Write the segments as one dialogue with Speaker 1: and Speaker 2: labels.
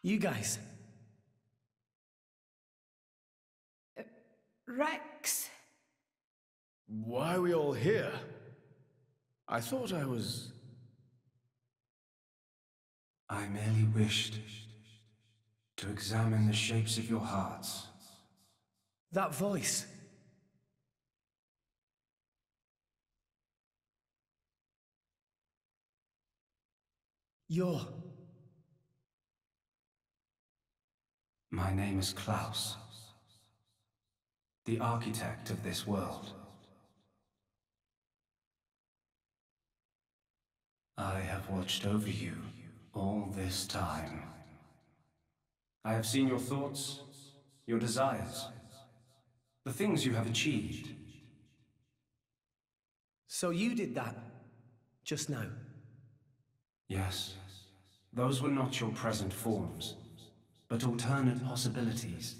Speaker 1: You guys.
Speaker 2: Rex.
Speaker 3: Why are we all here? I thought I was...
Speaker 4: I merely wished to examine the shapes of your hearts.
Speaker 1: That voice. You're...
Speaker 4: My name is Klaus, the architect of this world. I have watched over you all this time. I have seen your thoughts, your desires, the things you have achieved.
Speaker 1: So you did that, just now?
Speaker 4: Yes, those were not your present forms, but alternate possibilities.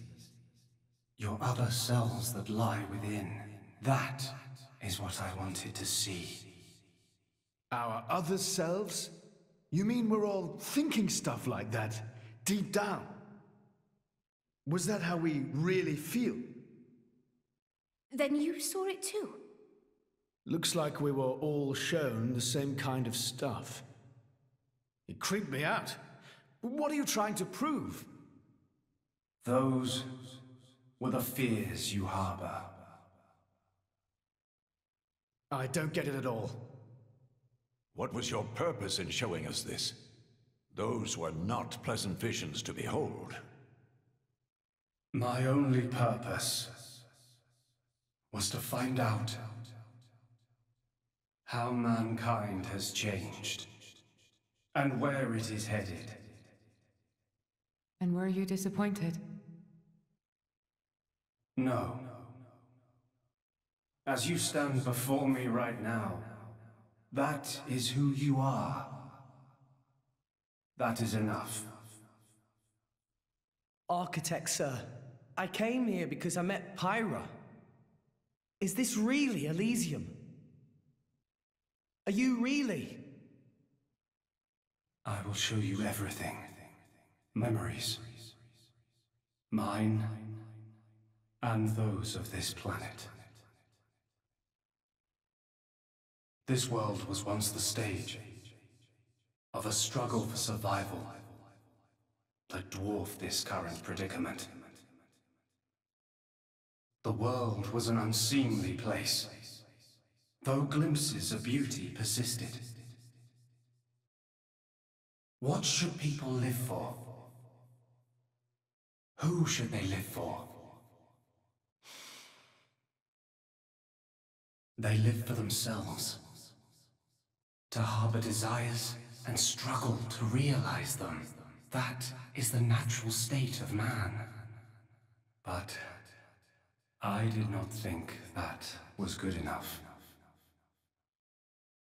Speaker 4: Your other selves that lie within. That is what I wanted to see.
Speaker 3: Our other selves? You mean we're all thinking stuff like that, deep down? Was that how we really feel?
Speaker 2: Then you saw it too?
Speaker 3: Looks like we were all shown the same kind of stuff. It creeped me out. What are you trying to prove?
Speaker 4: Those were the fears you harbor.
Speaker 3: I don't get it at all.
Speaker 5: What was your purpose in showing us this? Those were not pleasant visions to behold.
Speaker 4: My only purpose was to find out how mankind has changed and where it is headed.
Speaker 6: And were you disappointed?
Speaker 4: No. As you stand before me right now, that is who you are. That is enough.
Speaker 1: Architect, sir. I came here because I met Pyra. Is this really Elysium? Are you really?
Speaker 4: I will show you everything. Memories. Mine and those of this planet. This world was once the stage of a struggle for survival that dwarfed this current predicament. The world was an unseemly place, though glimpses of beauty persisted. What should people live for? Who should they live for? They live for themselves, to harbor desires and struggle to realize them. That is the natural state of man. But I did not think that was good enough.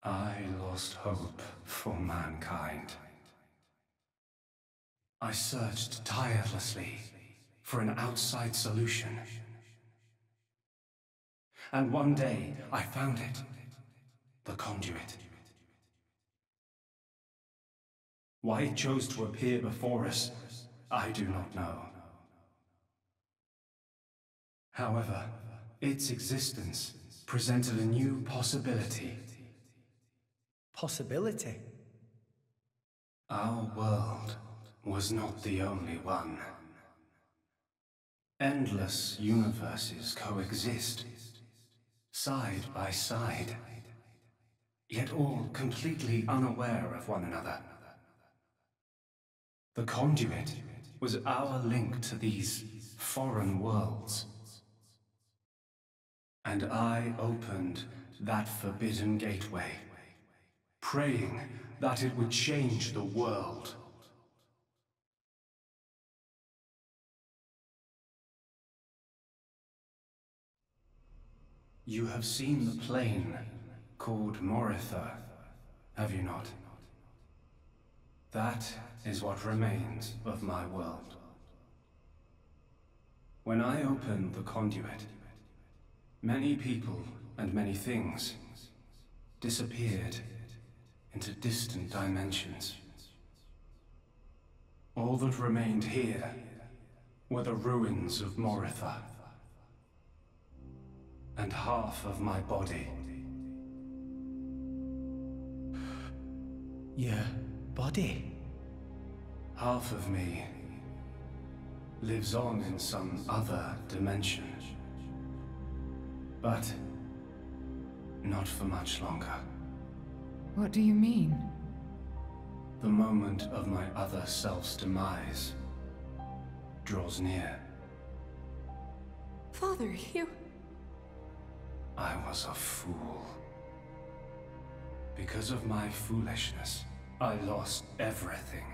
Speaker 4: I lost hope for mankind. I searched tirelessly for an outside solution. And one day, I found it. The conduit. Why it chose to appear before us, I do not know. However, its existence presented a new possibility.
Speaker 1: Possibility?
Speaker 4: Our world was not the only one. Endless universes coexist, side by side, yet all completely unaware of one another. The conduit was our link to these foreign worlds. And I opened that forbidden gateway, praying that it would change the world. You have seen the plane called Moritha, have you not? That is what remains of my world. When I opened the conduit, many people and many things disappeared into distant dimensions. All that remained here were the ruins of Moritha. And half of my body.
Speaker 1: Your body?
Speaker 4: Half of me lives on in some other dimension. But not for much longer.
Speaker 6: What do you mean?
Speaker 4: The moment of my other self's demise draws near.
Speaker 2: Father, you...
Speaker 4: I was a fool. Because of my foolishness, I lost everything.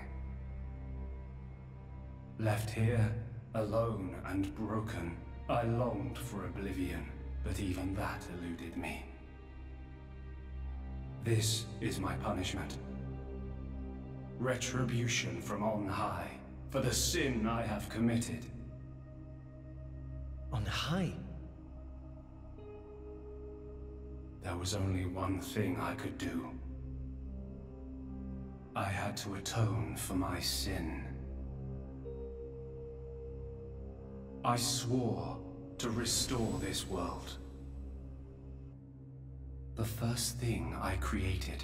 Speaker 4: Left here, alone and broken, I longed for oblivion, but even that eluded me. This is my punishment. Retribution from on high, for the sin I have committed.
Speaker 1: On high?
Speaker 4: There was only one thing I could do. I had to atone for my sin. I swore to restore this world. The first thing I created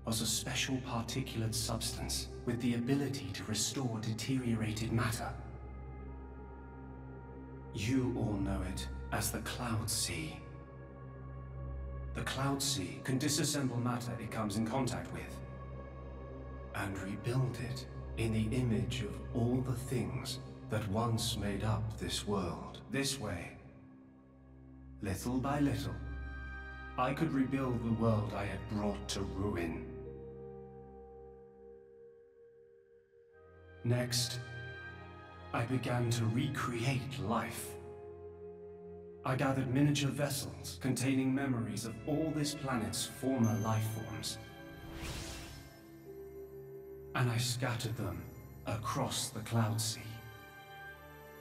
Speaker 4: was a special particulate substance with the ability to restore deteriorated matter. You all know it as the Cloud Sea. The Cloud Sea can disassemble matter it comes in contact with, and rebuild it in the image of all the things that once made up this world. This way, little by little, I could rebuild the world I had brought to ruin. Next, I began to recreate life. I gathered miniature vessels containing memories of all this planet's former life forms. And I scattered them across the Cloud Sea.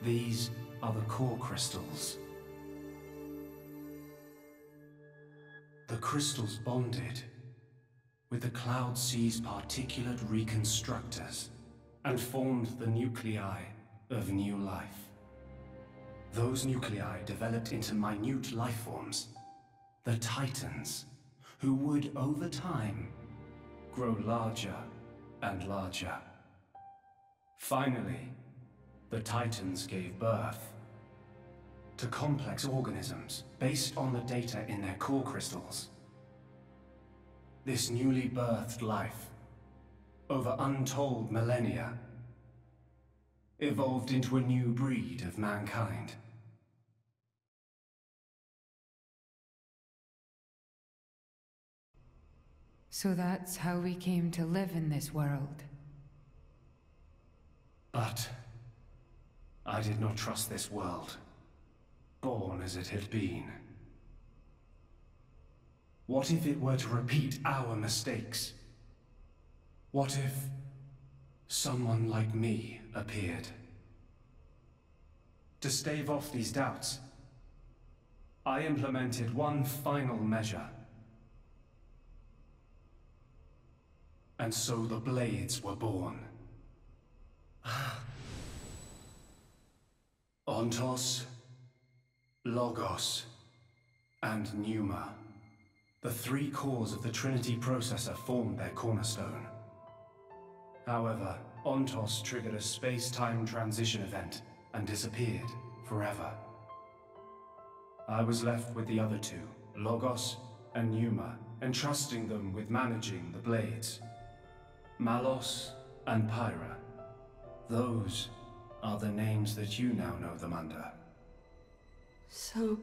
Speaker 4: These are the core crystals. The crystals bonded with the Cloud Sea's particulate reconstructors and formed the nuclei of new life. Those nuclei developed into minute life forms, the Titans, who would, over time, grow larger and larger. Finally, the Titans gave birth to complex organisms based on the data in their core crystals. This newly birthed life, over untold millennia, evolved into a new breed of mankind.
Speaker 6: So that's how we came to live in this world.
Speaker 4: But I did not trust this world, born as it had been. What if it were to repeat our mistakes? What if someone like me appeared? To stave off these doubts, I implemented one final measure. And so the Blades were born. Ontos, Logos, and Pneuma. The three cores of the Trinity processor formed their cornerstone. However, Ontos triggered a space-time transition event and disappeared forever. I was left with the other two, Logos and Pneuma, entrusting them with managing the Blades. Malos and Pyra. Those are the names that you now know them under.
Speaker 2: So...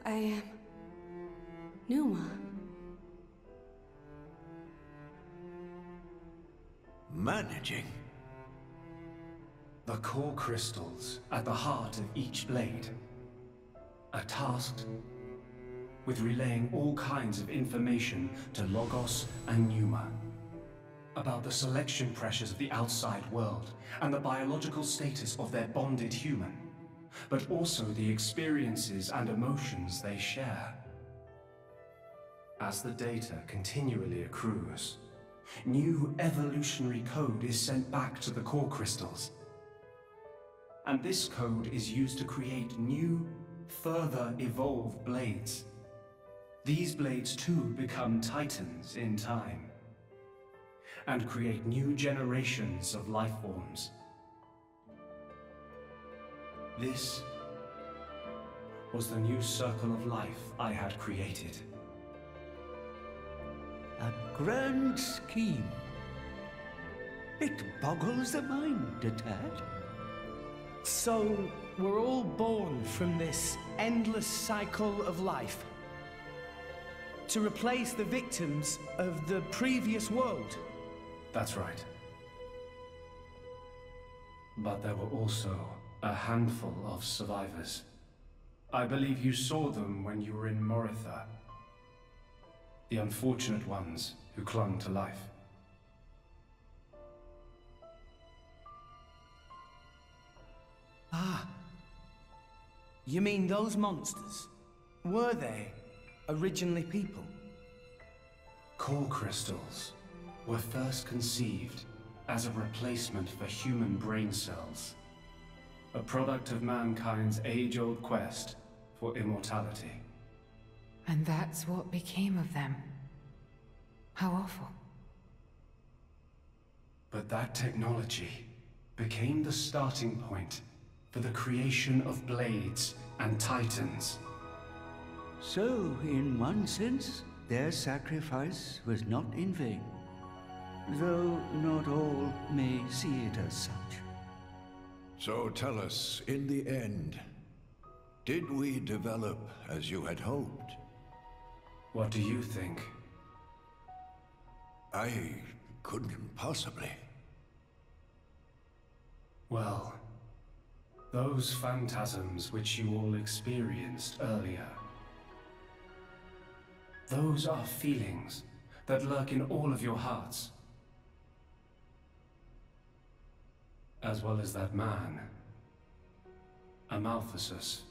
Speaker 2: I am... Pneuma.
Speaker 5: Managing?
Speaker 4: The core crystals at the heart of each blade are tasked with relaying all kinds of information to Logos and Pneuma about the selection pressures of the outside world and the biological status of their bonded human, but also the experiences and emotions they share. As the data continually accrues, New evolutionary code is sent back to the core crystals. And this code is used to create new, further evolved blades. These blades too become titans in time, and create new generations of life forms. This was the new circle of life I had created.
Speaker 7: A grand scheme. It boggles the mind a tad.
Speaker 1: So, we're all born from this endless cycle of life, to replace the victims of the previous world.
Speaker 4: That's right. But there were also a handful of survivors. I believe you saw them when you were in Moritha. The unfortunate ones who clung to life.
Speaker 1: Ah. You mean those monsters? Were they originally people?
Speaker 4: Core crystals were first conceived as a replacement for human brain cells. A product of mankind's age-old quest for immortality.
Speaker 6: And that's what became of them. How awful.
Speaker 4: But that technology became the starting point for the creation of blades and titans.
Speaker 7: So, in one sense, their sacrifice was not in vain. Though not all may see it as such.
Speaker 5: So tell us, in the end, did we develop as you had hoped?
Speaker 4: What do you think?
Speaker 5: I couldn't possibly.
Speaker 4: Well, those phantasms which you all experienced earlier, those are feelings that lurk in all of your hearts. As well as that man, Amalthus.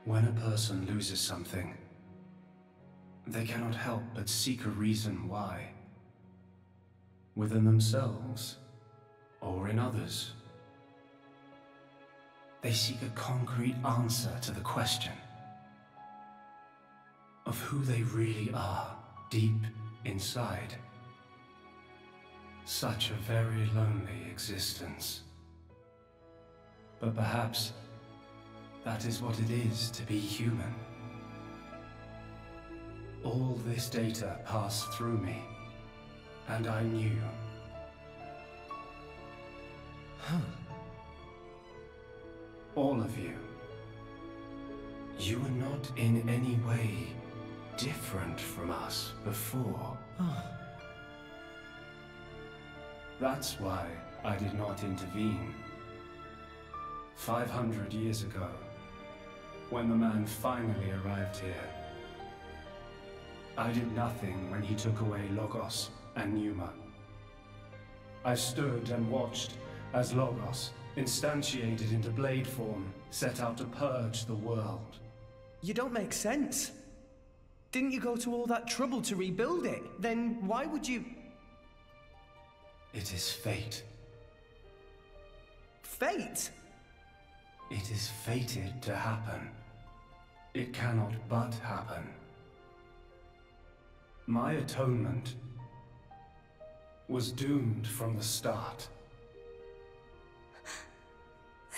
Speaker 4: When a person loses something, they cannot help but seek a reason why. Within themselves, or in others. They seek a concrete answer to the question of who they really are deep inside. Such a very lonely existence. But perhaps that is what it is to be human. All this data passed through me, and I knew. All of you. You were not in any way different from us before. That's why I did not intervene. 500 years ago, when the man finally arrived here, I did nothing when he took away Logos and Numa. I stood and watched as Logos, instantiated into blade form, set out to purge the world.
Speaker 1: You don't make sense. Didn't you go to all that trouble to rebuild it? Then why would you...
Speaker 4: It is fate.
Speaker 1: Fate?
Speaker 4: It is fated to happen. It cannot but happen. My atonement was doomed from the start.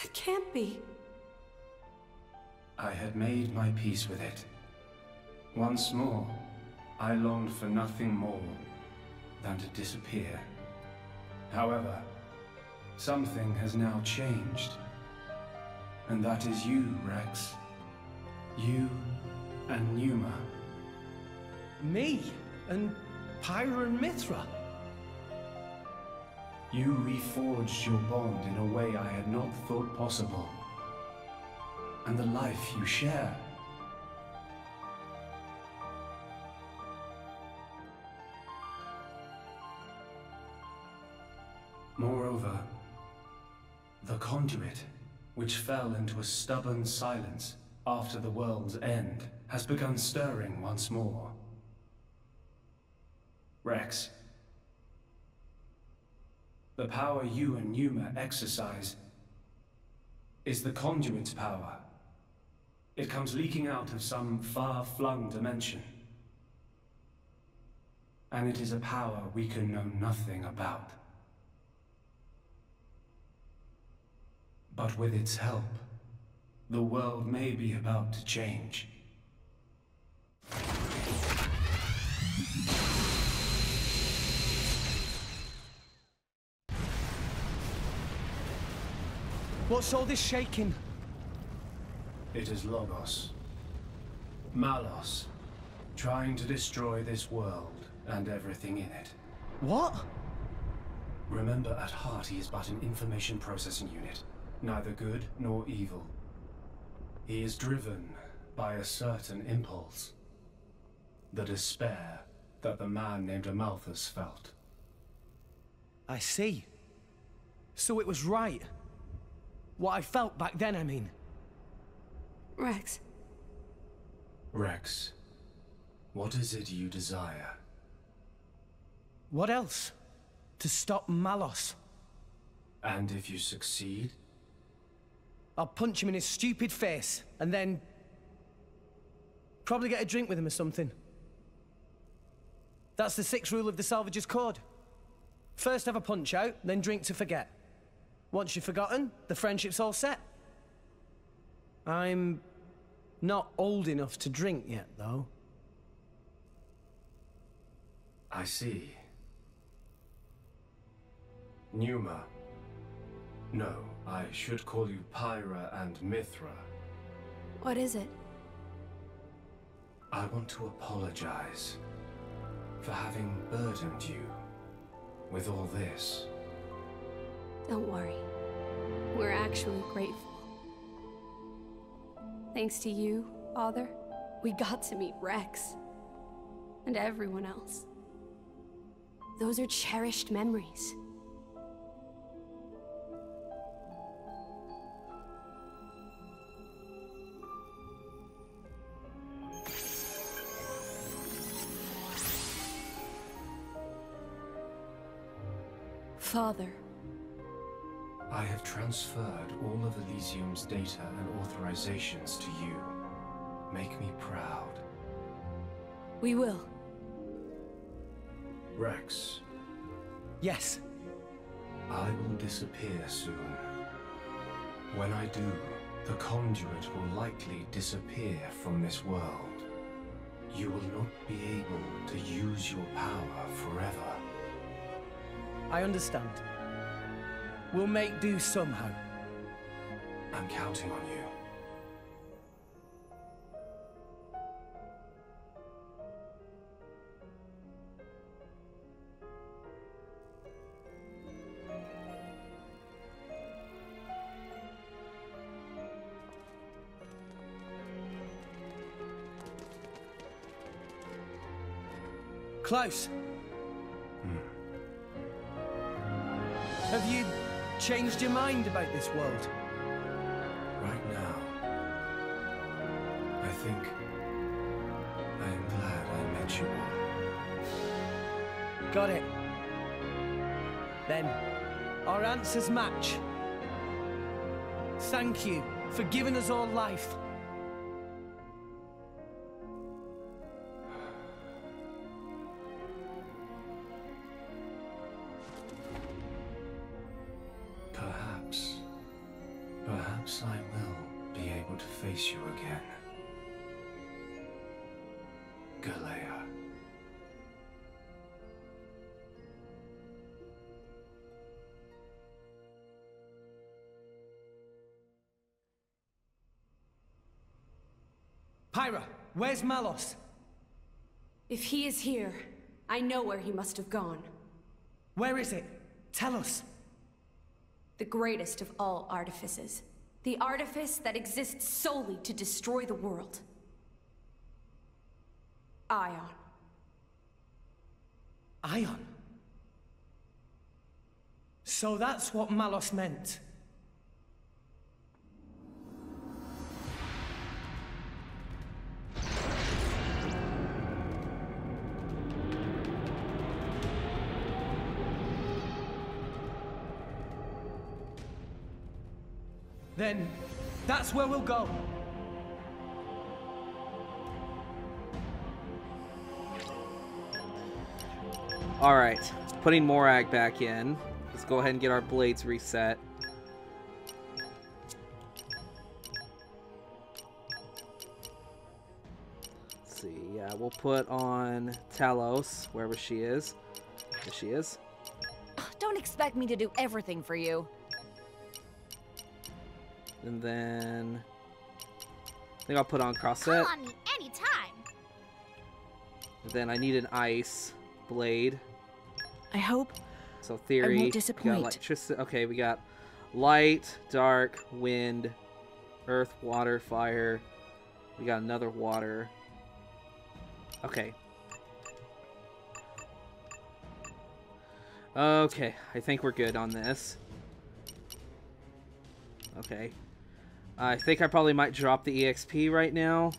Speaker 2: That can't be.
Speaker 4: I had made my peace with it. Once more, I longed for nothing more than to disappear. However, something has now changed. And that is you, Rex. You and Numa.
Speaker 1: Me? And Pyra and Mithra?
Speaker 4: You reforged your bond in a way I had not thought possible. And the life you share. Moreover, the conduit, which fell into a stubborn silence after the world's end, has begun stirring once more. Rex, the power you and Numa exercise is the conduit's power. It comes leaking out of some far-flung dimension. And it is a power we can know nothing about. But with its help, the world may be about to change.
Speaker 1: What's all this shaking?
Speaker 4: It is Logos. Malos, trying to destroy this world and everything in it.
Speaker 1: What?
Speaker 4: Remember, at heart he is but an information processing unit, neither good nor evil. He is driven by a certain impulse. The despair that the man named Amalthus felt.
Speaker 1: I see. So it was right. What I felt back then, I mean.
Speaker 2: Rex.
Speaker 4: Rex, what is it you desire?
Speaker 1: What else? To stop Malos.
Speaker 4: And if you succeed?
Speaker 1: I'll punch him in his stupid face, and then... probably get a drink with him or something. That's the 6th rule of the Salvager's Code. First have a punch out, then drink to forget. Once you've forgotten, the friendship's all set. I'm not old enough to drink yet, though.
Speaker 4: I see. Numa. No, I should call you Pyra and Mithra.
Speaker 2: What is it?
Speaker 4: I want to apologize for having burdened you with all this.
Speaker 2: Don't worry. We're actually grateful. Thanks to you, Father, we got to meet Rex. And everyone else. Those are cherished memories. Father.
Speaker 4: I have transferred all of Elysium's data and authorizations to you. Make me proud.
Speaker 2: We will.
Speaker 4: Rex,
Speaker 1: Yes.
Speaker 4: I will disappear soon. When I do, the conduit will likely disappear from this world. You will not be able to use your power forever.
Speaker 1: I understand. We'll make do somehow.
Speaker 4: I'm counting on you.
Speaker 1: Close. Have you changed your mind about this world?
Speaker 4: Right now, I think I am glad I met you all.
Speaker 1: Got it. Then, our answers match. Thank you for giving us all life.
Speaker 4: Perhaps I will be able to face you again. Galea.
Speaker 1: Pyra, where's Malos?
Speaker 2: If he is here, I know where he must have gone.
Speaker 1: Where is it? Tell us.
Speaker 2: The greatest of all artifices. The artifice that exists solely to destroy the world. Ion.
Speaker 1: Ion? So that's what Malos meant. then that's where we'll go.
Speaker 8: Alright, putting Morag back in. Let's go ahead and get our blades reset. Let's see, yeah, we'll put on Talos, wherever she is. There she is.
Speaker 9: Don't expect me to do everything for you.
Speaker 8: And then I think I'll put on Crosset.
Speaker 10: Call on me anytime.
Speaker 8: And then I need an ice blade.
Speaker 9: I hope
Speaker 8: So theory.
Speaker 9: I won't
Speaker 8: We got
Speaker 9: disappoint.
Speaker 8: electricity. Okay, we got light, dark, wind, earth, water, fire. We got another water. Okay. Okay, I think we're good on this. Okay. I think I probably might drop the EXP right now.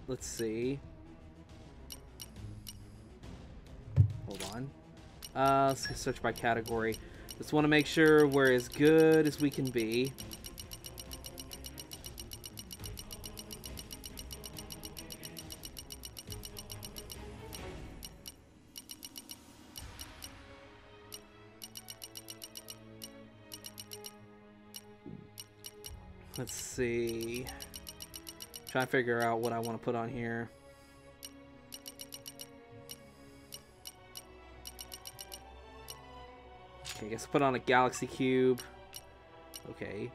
Speaker 8: Let's see. Hold on. Let's search by category. Just want to make sure we're as good as we can be. Let's see. Trying to figure out what I want to put on here. Okay, I guess put on a Galaxy Cube. Okay.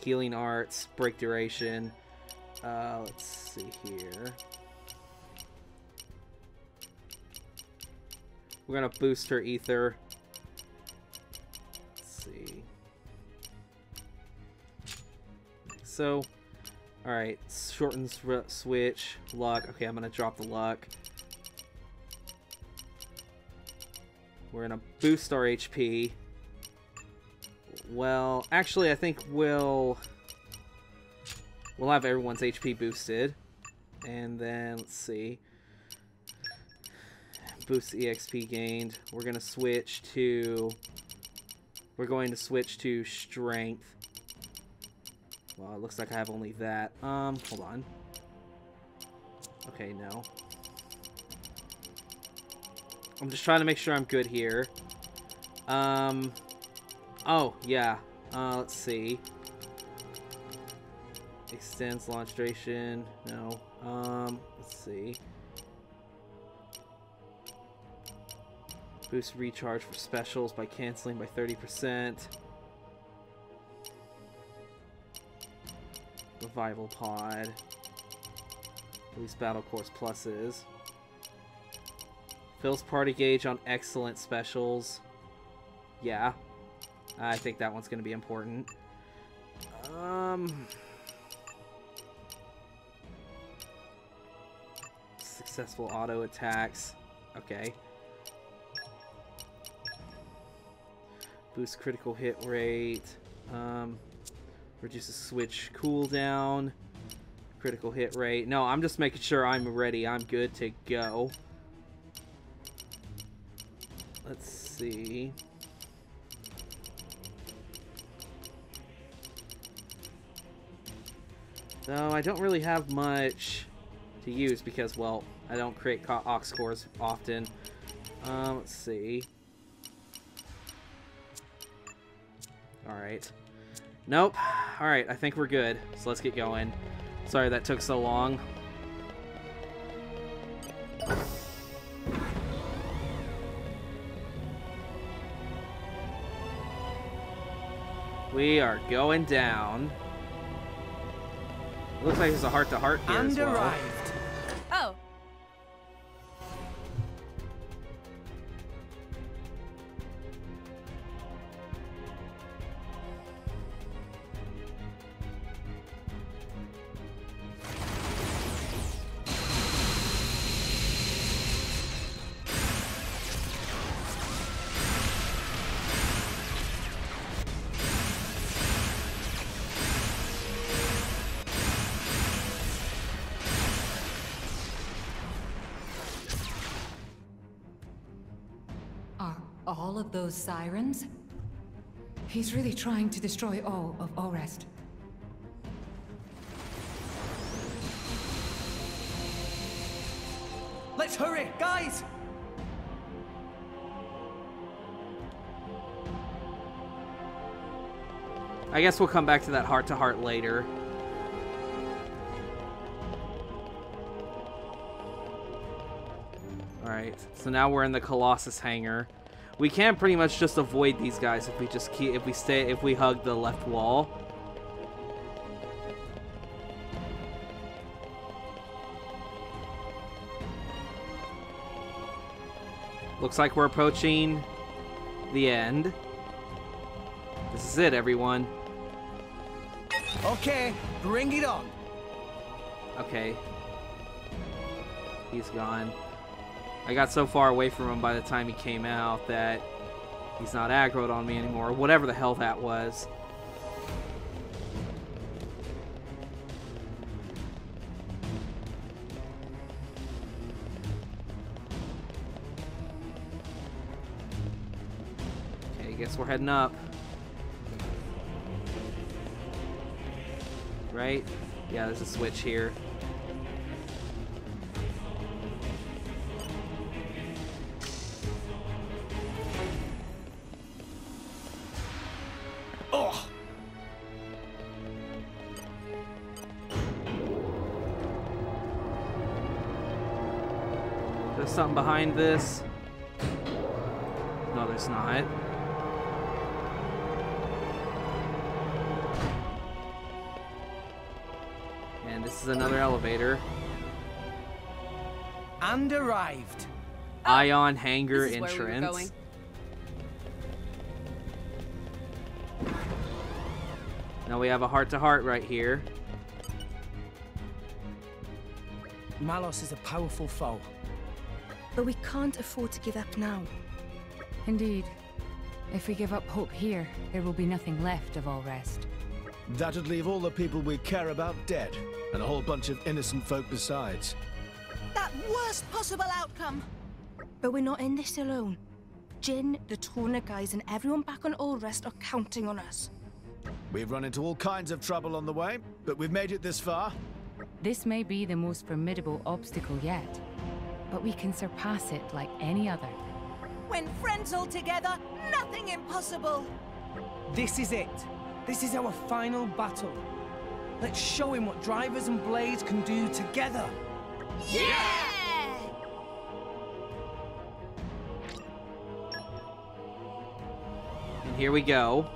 Speaker 8: Healing Arts, break duration. Let's see here. We're gonna boost her ether. Let's see. So, alright, shortens switch, luck. Okay, I'm gonna drop the luck. We're gonna boost our HP. Well, actually, I think we'll have everyone's HP boosted. And then, let's see. Boost EXP gained. We're going to switch to strength. Well, it looks like I have only that. Hold on. Okay, no. I'm just trying to make sure I'm good here. Oh, yeah. Let's see. Extends launch duration. No. Let's see. Boost recharge for specials by canceling by 30%. Revival pod. Boost battle course pluses. Fills party gauge on excellent specials. Yeah. I think that one's going to be important. Successful auto attacks. Okay. Boost critical hit rate. Reduces switch cooldown. Critical hit rate. No, I'm just making sure I'm ready. I'm good to go. Let's see. So I don't really have much to use because, well, I don't create aux cores often. Let's see. Alright. Nope. Alright, I think we're good. So let's get going. Sorry that took so long. We are going down. It looks like there's a heart-to-heart here as well.
Speaker 1: Arrived.
Speaker 9: Oh.
Speaker 6: Are all of those sirens? He's really trying to destroy all of Orest.
Speaker 1: Let's hurry, guys!
Speaker 8: I guess we'll come back to that heart-to-heart later. Alright, so now we're in the Colossus hangar. We can pretty much just avoid these guys if we just if we hug the left wall. Looks like we're approaching the end. This is it, everyone.
Speaker 1: Okay, bring it on.
Speaker 8: Okay. He's gone. I got so far away from him by the time he came out that he's not aggroed on me anymore. Whatever the hell that was. Okay, guess we're heading up. Right? Yeah, there's a switch here.
Speaker 1: Oh!
Speaker 8: There's something behind this. No, there's not. And this is another elevator.
Speaker 1: And arrived.
Speaker 8: Ion hangar
Speaker 2: This is where we were
Speaker 8: entrance.
Speaker 2: going.
Speaker 8: Now we have a heart-to-heart right here.
Speaker 1: Malos is a powerful foe.
Speaker 10: But we can't afford to give up now.
Speaker 6: Indeed. If we give up hope here, there will be nothing left of Orest.
Speaker 3: That'd leave all the people we care about dead, and a whole bunch of innocent folk besides.
Speaker 10: That worst possible outcome! But we're not in this alone. Jin, the Torna guys, and everyone back on Orest are counting on us.
Speaker 3: We've run into all kinds of trouble on the way, but we've made it this far.
Speaker 6: This may be the most formidable obstacle yet, but we can surpass it like any other.
Speaker 10: When friends all together, nothing impossible!
Speaker 1: This is it. This is our final battle. Let's show him what drivers and blades can do together.
Speaker 10: Yeah!
Speaker 8: And here we go.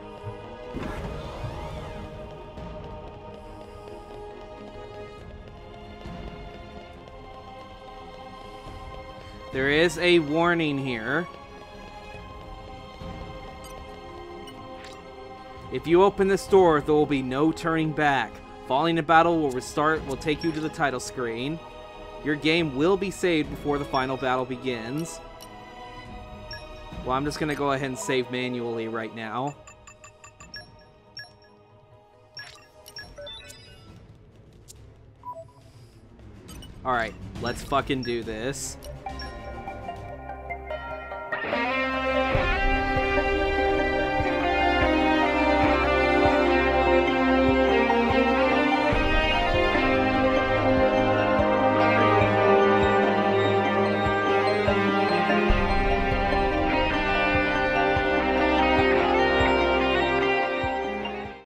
Speaker 8: There is a warning here. If you open this door, there will be no turning back. Falling in battle will take you to the title screen. Your game will be saved before the final battle begins. Well, I'm just gonna go ahead and save manually right now. Alright, let's fucking do this.